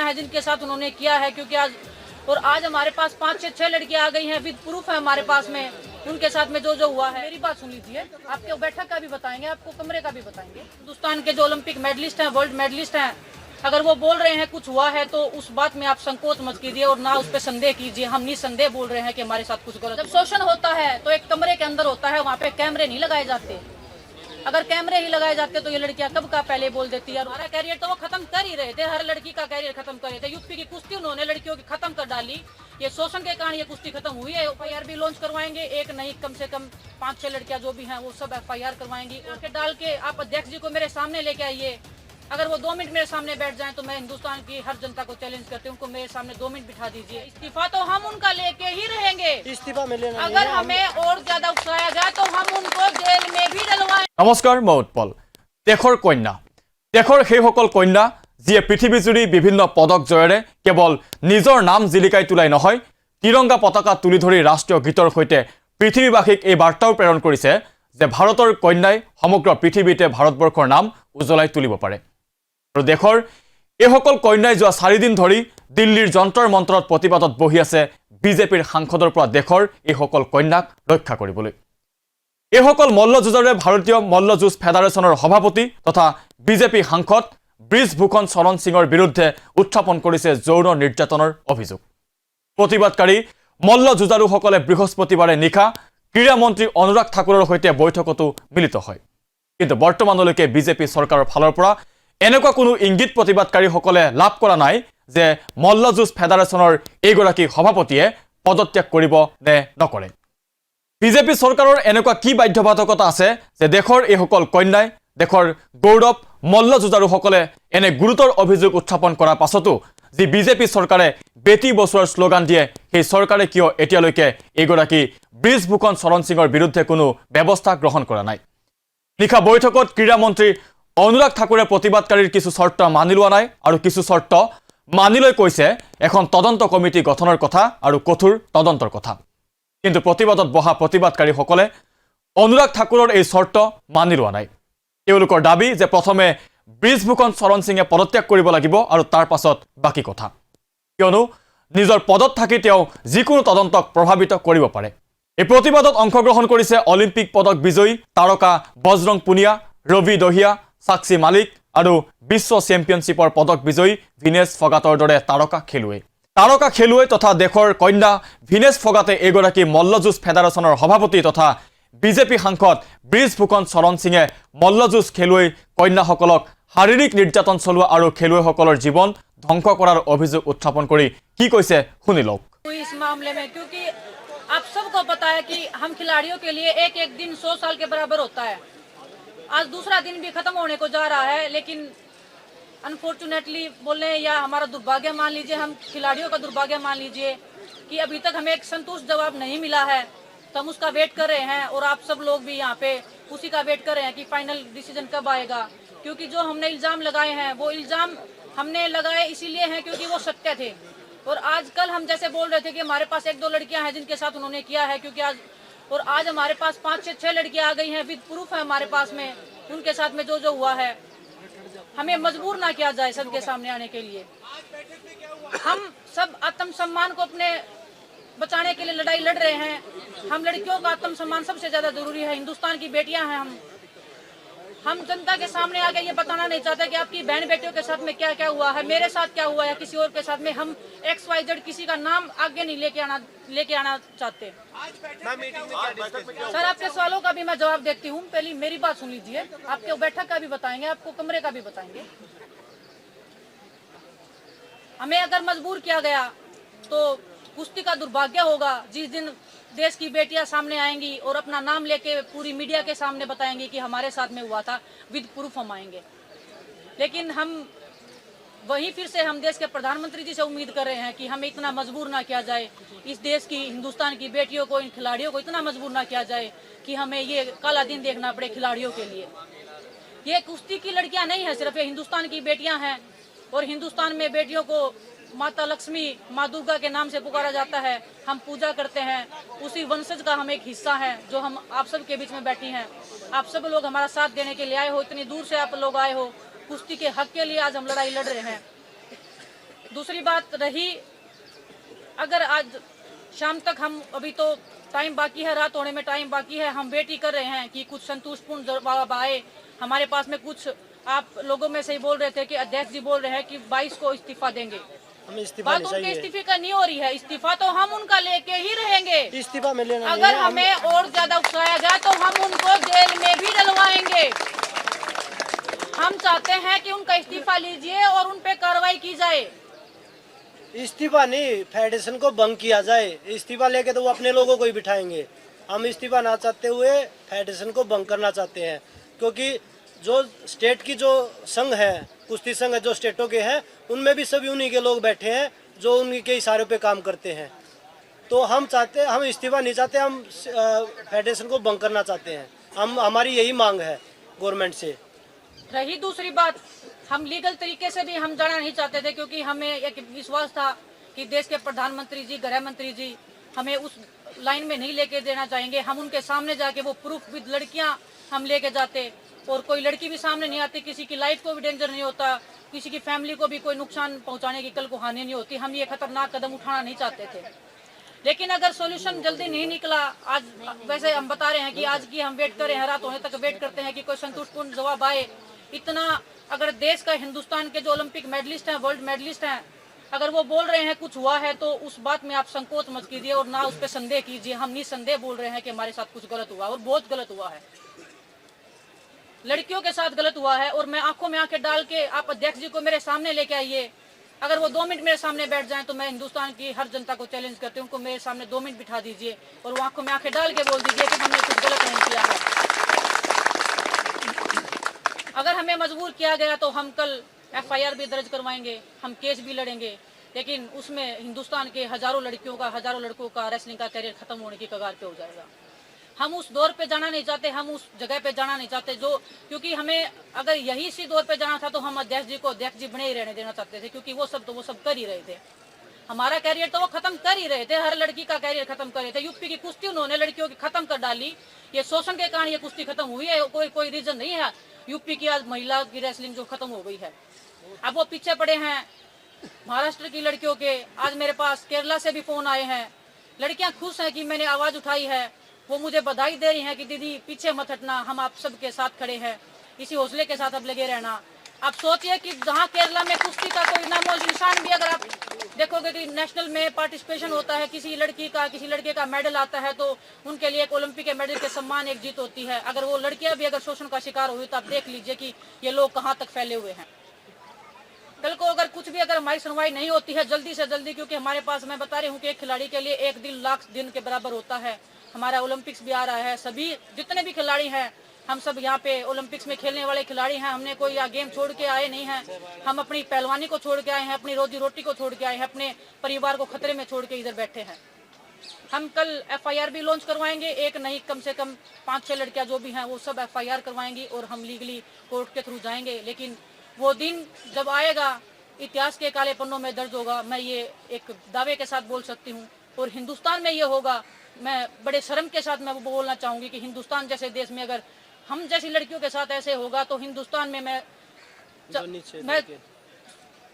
हैं जिनके साथ उन्होंने किया है, क्योंकि आज हमारे पास 5 से 6 लड़कियां आ गई हैं, विद प्रूफ है हमारे पास में उनके साथ में जो जो हुआ है। मेरी बात सुन लीजिए, आपके बैठक का भी बताएंगे, आपको कमरे का भी बताएंगे। हिंदुस्तान के जो ओलंपिक मेडलिस्ट हैं, वर्ल्ड मेडलिस्ट हैं, अगर वो बोल रहे हैं कुछ हुआ है तो उस बात में आप संकोच मत कीजिए और ना उस पर संदेह कीजिए। हम निसंदेह बोल रहे हैं कि हमारे साथ कुछ गलत। जब शोषण होता है तो एक कमरे के अंदर होता है, वहाँ पे कैमरे नहीं लगाए जाते। अगर कैमरे ही लगाए जाते तो ये लड़कियां कब का पहले बोल देती है। हमारा कैरियर तो वो खत्म कर ही रहे थे, हर लड़की का कैरियर खत्म कर रहे थे। यूपी की कुश्ती उन्होंने लड़कियों की खत्म कर डाली, ये शोषण के कारण ये कुश्ती खत्म हुई है। एफआईआर भी लॉन्च करवाएंगे, एक नहीं कम से कम 5-6 लड़कियां जो भी हैं वो सब एफआईआर करवाएंगी। और डाल के आप अध्यक्ष जी को मेरे सामने लेके आइए, अगर वो 2 मिनट मेरे सामने बैठ जाएं तो मैं हिंदुस्तान की हर जनता को चैलेंज करती हूँ, उनको मेरे सामने 2 मिनट बिठा दीजिए। इस्तीफा तो हम उनका लेके ही रहेंगे, इस्तीफा में लेना अगर हमें और ज्यादा उकसाया जाए तो हम उनको जेल में भी डलवाएं। नमस्कार, मैं उत्पल। देशर कन्या, देशर সেইসকল কন্যা যিয়ে পৃথিৱীজুৰি বিভিন্ন পদক জয়েৰে কেৱল নিজৰ নাম জিলিকাই তোলাই নহয়, তিৰংগা পতাকা তুলি ধৰি ৰাষ্ট্ৰীয় গীতৰ সৈতে পৃথিৱীবাসীক এই বাৰ্তাও প্ৰেৰণ কৰিছে যে ভাৰতৰ কন্যাই সমগ্ৰ পৃথিৱীতে ভাৰতবৰ্ষৰ নাম উজ্বলাই তুলিব পাৰে। আৰু দেশৰ এইসকল কন্যাই যোৱা 4 দিন ধৰি দিল্লীৰ যন্তৰ মন্ত্ৰত প্ৰতিবাদত বহি আছে বিজেপিৰ সাংসদৰ পৰা দেশৰ এইসকল কন্যাক ৰক্ষা কৰিবলৈ। এইসকল মল্লযুঁজৰে ভাৰতীয় মল্লযুঁজ ফেডাৰেশ্যনৰ সভাপতি তথা বিজেপি সাংসদ ব্ৰিজভূষণ শৰণ সিঙৰ বিৰুদ্ধে উত্থাপন কৰিছে যৌন নিৰ্যাতনৰ অভিযোগ। প্ৰতিবাদকাৰী মল্লযুঁজাৰুসকলে বৃহস্পতিবাৰে নিশা ক্ৰীড়া মন্ত্ৰী অনুৰাগ ঠাকুৰৰ সৈতে বৈঠকতো মিলিত হয়। কিন্তু বৰ্তমানলৈকে বিজেপি চৰকাৰৰ ফালৰ পৰা এনেকুৱা কোনো ইংগিত প্ৰতিবাদকাৰীসকলে লাভ কৰা নাই যে মল্লযুঁজ ফেডাৰেশ্যনৰ এইগৰাকী সভাপতিয়ে পদত্যাগ কৰিব নে নকৰে। বিজেপি চৰকাৰৰ এনেকুৱা কি বাধ্যবাধকতা আছে যে দেশৰ এইসকল কন্যাই, দেশৰ গৌৰৱ মল্লযুঁজাৰুসকলে এনে গুৰুতৰ অভিযোগ উত্থাপন কৰাৰ পাছতো যি বিজেপি চৰকাৰে বেটি বচোৱাৰ শ্লোগান দিয়ে, সেই চৰকাৰে কিয় এতিয়ালৈকে এইগৰাকী ব্ৰিজভূষণ শৰণ সিঙৰ বিৰুদ্ধে কোনো ব্যৱস্থা গ্ৰহণ কৰা নাই। নিশা বৈঠকত ক্ৰীড়া মন্ত্ৰী অনুৰাগ ঠাকুৰে প্ৰতিবাদকাৰীৰ কিছু চৰ্ত মানি লোৱা নাই আৰু কিছু চৰ্ত মানি লৈ কৈছে এখন তদন্ত কমিটি গঠনৰ কথা আৰু কঠোৰ তদন্তৰ কথা। কিন্তু প্ৰতিবাদত বহা প্ৰতিবাদকাৰীসকলে অনুৰাগ ঠাকুৰৰ এই চৰ্ত মানি লোৱা নাই। তেওঁলোকৰ দাবী যে প্ৰথমে ব্ৰিজভূষণ শৰণ সিঙে পদত্যাগ কৰিব লাগিব আৰু তাৰ পাছত বাকী কথা, কিয়নো নিজৰ পদত থাকি তেওঁ যিকোনো তদন্তক প্ৰভাৱিত কৰিব পাৰে। এই প্ৰতিবাদত অংশগ্ৰহণ কৰিছে অলিম্পিক পদক বিজয়ী তাৰকা বজৰং পুনিয়া, ৰবি দহিয়া, সাক্ষী মালিক আৰু বিশ্ব চেম্পিয়নশ্বিপৰ পদক বিজয়ী ভিনেশ ফগাটৰ দৰে তাৰকা খেলুৱৈ তথা দেশৰ কন্যা ভিনেশ ফগাটে এইগৰাকী মল্লযুঁজ ফেডাৰেশ্যনৰ সভাপতি তথা বিজেপি সাংসদ ব্ৰিজভূষণ শৰণ সিঙে মল্লযুঁজ খেলুৱৈ কন্যাসকলক শাৰীৰিক নিৰ্যাতন চলোৱা আৰু খেলুৱৈসকলৰ জীৱন ধ্বংস কৰাৰ অভিযোগ উত্থাপন কৰি কি কৈছে শুনি লওক। इस मामले में क्योंकि आप सबको पता है कि हम खिलाड़ियों के लिए एक एक दिन 100 साल के बराबर होता है। आज दूसरा दिन भी खत्म होने को जा रहा है, लेकिन अनफॉर्चुनेटली बोले या हमारा दुर्भाग्य मान लीजिए, हम खिलाड़ियों का दुर्भाग्य मान लीजिए कि अभी तक हमें एक संतुष्ट जवाब नहीं मिला है। तो हम उसका वेट कर रहे हैं और आप सब लोग भी यहाँ पे उसी का वेट कर रहे हैं कि फाइनल डिसीजन कब आएगा। क्योंकि जो हमने इल्ज़ाम लगाए हैं वो इल्ज़ाम हमने लगाए इसीलिए हैं क्योंकि वो सत्य थे। और आजकल हम जैसे बोल रहे थे कि हमारे पास 1-2 लड़कियां हैं जिनके साथ उन्होंने किया है, क्योंकि आज हमारे पास 5 से 6 लड़कियां आ गई हैं, विद प्रूफ है हमारे पास में उनके साथ में जो जो हुआ है। हमें मजबूर ना किया जाए सबके सामने आने के लिए। हम सब आत्मसम्मान को अपने बचाने के लिए लड़ाई लड़ रहे हैं। हम लड़कियों का आत्मसम्मान सबसे ज्यादा जरूरी है। हिंदुस्तान की बेटियां हैं, हम जनता के सामने आके ये बताना नहीं चाहते कि आपकी बहन बेटियों के साथ में क्या क्या हुआ है, मेरे साथ क्या हुआ है, किसी और के साथ में। हम XYZ किसी का नाम आगे नहीं लेके आना चाहते। सर, आपके सवालों का भी मैं जवाब देती हूँ, पहले मेरी बात सुन लीजिए। आपके बैठक का भी बताएंगे, आपको कमरे का भी बताएंगे। हमें अगर मजबूर किया गया तो कुश्ती का दुर्भाग्य होगा जिस दिन देश की बेटियां सामने आएंगी और अपना नाम लेके पूरी मीडिया के सामने बताएंगी कि हमारे साथ में हुआ था, विद प्रूफ हम आएंगे। लेकिन हम वहीं फिर से हम देश के प्रधानमंत्री जी से उम्मीद कर रहे हैं कि हमें इतना मजबूर ना किया जाए, इस देश की हिंदुस्तान की बेटियों को, इन खिलाड़ियों को इतना मजबूर ना किया जाए कि हमें ये काला दिन देखना पड़े खिलाड़ियों के लिए। ये कुश्ती की लड़कियां नहीं है सिर्फ, ये हिंदुस्तान की बेटियां हैं। और हिंदुस्तान में बेटियों को माता लक्ष्मी, माँ दुर्गा के नाम से पुकारा जाता है। हम पूजा करते हैं, उसी वंशज का हम एक हिस्सा है जो हम आप सब के बीच में बैठी हैं। आप सब लोग हमारा साथ देने के लिए आए हो, इतनी दूर से आप लोग आए हो। कुश्ती के हक के लिए आज हम लड़ाई लड़ रहे हैं। दूसरी बात रही, अगर आज शाम तक हम, अभी तो टाइम बाकी है, रात होने में टाइम बाकी है, हम वेट ही कर रहे हैं कि कुछ संतुष्टपूर्ण जवाब आए हमारे पास में। कुछ आप लोगों में से ही बोल रहे थे कि अध्यक्ष जी बोल रहे हैं कि 22 को इस्तीफा देंगे। बात उनके इस्तीफे का नहीं हो रही है, इस्तीफा तो हम उनका लेके ही रहेंगे। इस्तीफा में लेना अगर हमें और ज्यादा उकसाया जाए तो हम उनको जेल में भी डलवाएंगे। हम चाहते हैं कि उनका इस्तीफा लीजिए और उन पे कार्रवाई की जाए। इस्तीफा नहीं, फेडरेशन को भंग किया जाए। इस्तीफा लेके तो वो अपने लोगों को ही बिठाएंगे। हम इस्तीफा ना चाहते हुए फेडरेशन को भंग करना चाहते हैं, क्योंकि जो स्टेट की जो संघ है, कुश्ती संघ है जो स्टेटों के हैं, उनमें भी सभी उन्हीं के लोग बैठे हैं जो उन्हीं के इशारों पे काम करते हैं। तो हम इस्तीफा नहीं चाहते, हम फेडरेशन को भंग करना चाहते हैं। हमारी यही मांग है गवर्नमेंट से। रही दूसरी बात, हम लीगल तरीके से भी हम जाना नहीं चाहते थे, क्योंकि हमें एक विश्वास था कि देश के प्रधानमंत्री जी, गृह मंत्री जी हमें उस लाइन में नहीं लेके देना चाहेंगे। हम उनके सामने जाके वो प्रूफ विद लड़कियां हम लेके जाते, और कोई लड़की भी सामने नहीं आती, किसी की लाइफ को भी डेंजर नहीं होता, किसी की फैमिली को भी कोई नुकसान पहुंचाने की कल को हानि नहीं होती। हम ये खतरनाक कदम उठाना नहीं चाहते थे। लेकिन अगर सॉल्यूशन जल्दी नहीं निकला, आज वैसे हम बता रहे हैं कि आज की हम वेट कर रहे हैं, रात होने तक वेट करते हैं कि कोई संतुष्टपूर्ण जवाब आए। इतना अगर देश का, हिंदुस्तान के जो ओलंपिक मेडलिस्ट हैं, वर्ल्ड मेडलिस्ट हैं, अगर वो बोल रहे हैं कुछ हुआ है, तो उस बात में आप संकोच मत कीजिए और ना उस पर संदेह कीजिए। हम निसंदेह बोल रहे हैं कि हमारे साथ कुछ गलत हुआ और बहुत गलत हुआ है, लड़कियों के साथ गलत हुआ है। और मैं आंखों में आंखें डाल के, आप अध्यक्ष जी को मेरे सामने लेके आइए, अगर वो 2 मिनट मेरे सामने बैठ जाएं तो मैं हिंदुस्तान की हर जनता को चैलेंज करती हूँ, उनको मेरे सामने 2 मिनट बिठा दीजिए और वो आंखों में आंखें डाल के बोल दीजिए कि हमने कुछ गलत नहीं किया है। अगर हमें मजबूर किया गया तो हम कल FIR भी दर्ज करवाएंगे, हम केस भी लड़ेंगे, लेकिन उसमें हिंदुस्तान के हजारों लड़कियों का, हजारों लड़कों का रेसलिंग का करियर खत्म होने की कगार पे हो जाएगा। हम उस दौर पे जाना नहीं चाहते, हम उस जगह पे जाना नहीं चाहते जो, क्योंकि हमें अगर यही इसी दौर पे जाना था तो हम अध्यक्ष जी को अध्यक्ष जी बने ही रहने देना चाहते थे, क्योंकि वो सब कर ही रहे थे। हमारा कैरियर तो वो खत्म कर ही रहे थे, हर लड़की का कैरियर खत्म कर रहे थे। यूपी की कुश्ती उन्होंने लड़कियों की खत्म कर डाली, ये शोषण के कारण ये कुश्ती खत्म हुई है, कोई रीजन नहीं है। यूपी की आज महिला की रेसलिंग जो खत्म हो गई है, अब वो पीछे पड़े हैं महाराष्ट्र की लड़कियों के। आज मेरे पास केरला से भी फोन आए हैं, लड़कियां खुश हैं कि मैंने आवाज उठाई है, वो मुझे बधाई दे रही हैं कि दीदी पीछे मत हटना, हम आप सबके साथ खड़े हैं, इसी हौसले के साथ अब लगे रहना। आप सोचिए कि जहां केरला में कुश्ती का कोई नामो निशान भी, अगर आप देखोगे कि नेशनल में पार्टिसिपेशन होता है, किसी लड़की का, किसी लड़के का मेडल आता है तो उनके लिए एक ओलंपिक के मेडल के सम्मान, एक जीत होती है। अगर वो लड़कियां भी अगर शोषण का शिकार हुई तो आप देख लीजिए कि ये लोग कहाँ तक फैले हुए हैं। कल को अगर कुछ भी, अगर हमारी सुनवाई नहीं होती है जल्दी से जल्दी, क्योंकि हमारे पास, मैं बता रही हूँ कि एक खिलाड़ी के लिए 1 दिन लाख दिन के बराबर होता है। हमारा ओलंपिक्स भी आ रहा है, सभी जितने भी खिलाड़ी हैं, हम सब यहाँ पे ओलंपिक्स में खेलने वाले खिलाड़ी हैं। हमने कोई यहाँ गेम छोड़ के आए नहीं हैं, हम अपनी पहलवानी को छोड़ के आए हैं, अपनी रोजी रोटी को छोड़ के आए हैं, अपने परिवार को खतरे में छोड़ के इधर बैठे हैं। हम कल FIR भी लॉन्च करवाएंगे, एक नहीं कम से कम 5-6 लड़कियां जो भी हैं वो सब FIR करवाएंगी और हम लीगली कोर्ट के थ्रू जाएंगे। लेकिन वो दिन जब आएगा, इतिहास के काले पन्नों में दर्ज होगा, मैं ये एक दावे के साथ बोल सकती हूँ। और हिंदुस्तान में ये होगा, मैं बड़े शर्म के साथ मैं वो बोलना चाहूँगी कि हिंदुस्तान जैसे देश में अगर हम जैसी लड़कियों के साथ ऐसे होगा तो हिंदुस्तान में मैं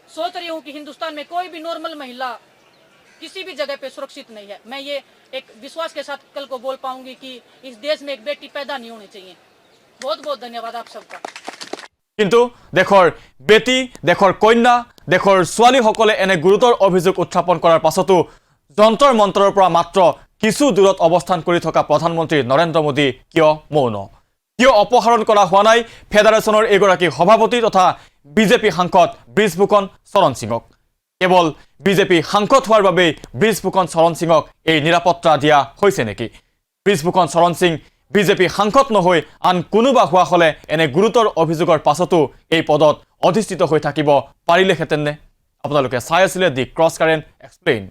सोच रही हूँ कि हिंदुस्तान में कोई भी नॉर्मल महिला किसी भी जगह पे सुरक्षित नहीं है। मैं ये एक विश्वास के साथ कल को बोल पाऊंगी कि इस देश में एक बेटी पैदा नहीं होनी चाहिए। बहुत बहुत धन्यवाद आप सबका। কিন্তু দেশৰ বেটি, দেশৰ কন্যা, দেশৰ ছোৱালীসকলে এনে গুৰুতৰ অভিযোগ উত্থাপন কৰাৰ পাছতো যন্তৰ মন্ত্ৰৰ পৰা মাত্ৰ কিছু দূৰত অৱস্থান কৰি থকা প্ৰধানমন্ত্ৰী নৰেন্দ্ৰ মোদী কিয় মৌন? কিয় অপসাৰণ কৰা হোৱা নাই ফেডাৰেশ্যনৰ এগৰাকী সভাপতি তথা বিজেপি সাংসদ ব্ৰিজভূষণ শৰণ সিঙক? কেৱল বিজেপি সাংসদ হোৱাৰ বাবে ব্ৰিজভূষণ শৰণ সিঙক এই নিৰাপত্তা দিয়া হৈছে নেকি? ব্ৰিজভূষণ শৰণ সিং বিজেপি সাংসদ নহয় আন কোনোবা হোৱা হলে এনে গুৰুতৰ অভিযোগৰ পাছতো এই পদত অধিষ্ঠিত হৈ থাকিব পাৰিলেহেঁতেনে? আপোনালোকে চাই আছিলে দি ক্ৰছ কাৰেণ্ট এক্সপ্লেইন।